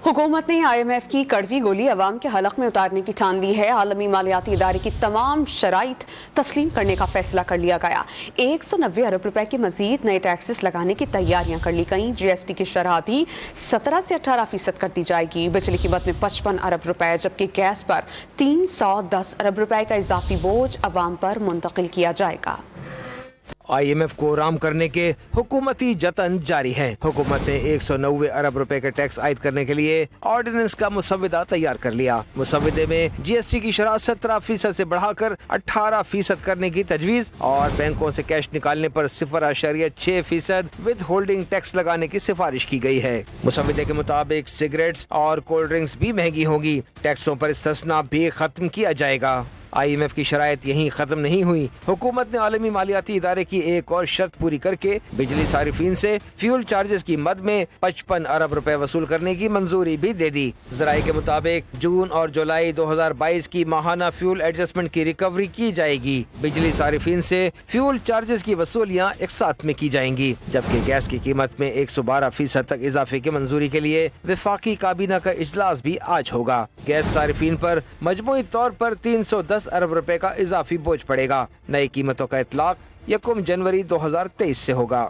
हुकूमत ने IMF की कड़वी गोली अवाम के हलक में उतारने की ठान ली है। आलमी मालियाती इदारे की तमाम शराइत तस्लीम करने का फैसला कर लिया गया। 190 अरब रुपए के मजीद नए टैक्सेस लगाने की तैयारियां कर ली गई। GST की शरह भी 17 से 18% कर दी जाएगी। बिजली की कीमत में 55 अरब रुपए जबकि गैस पर 310 अरब रुपए का इजाफी बोझ अवाम पर मुंतकिल किया जाएगा। IMF को राम करने के हुकूमती जतन जारी हैं। हुकूमत ने 190 अरब रुपए के टैक्स आयद करने के लिए ऑर्डिनेंस का मुसव्विदा तैयार कर लिया। मुसव्विदे में GST की शरह 17% से बढ़ाकर 18% करने की तजवीज और बैंकों से कैश निकालने पर 0.6% विद होल्डिंग टैक्स लगाने की सिफारिश की गई है। मुसव्विदे के मुताबिक सिगरेट्स और कोल्ड ड्रिंक्स भी महंगी होंगी। टैक्सों पर इस्तिस्ना भी खत्म किया जाएगा। IMF की शराइत यहीं खत्म नहीं हुई। हुकूमत ने आलमी मालियाती इदारे की एक और शर्त पूरी करके बिजली सारिफीन से फ्यूल चार्जेस की मद में 55 अरब रुपए वसूल करने की मंजूरी भी दे दी। ज़राए के मुताबिक जून और जुलाई 2022 की माहाना फ्यूल एडजस्टमेंट की रिकवरी की जाएगी। बिजली सारिफीन से फ्यूल चार्जेस की वसूलियाँ एक साथ में की जाएंगी, जबकि गैस की कीमत में 112% तक इजाफे की मंजूरी के लिए वफाकी काबीना का इजलास भी आज होगा। गैस सारिफीन पर मजमूई तौर पर 310 अरब रुपए का इजाफी बोझ पड़ेगा। नई कीमतों का इतलाक 1 जनवरी 2023 से होगा।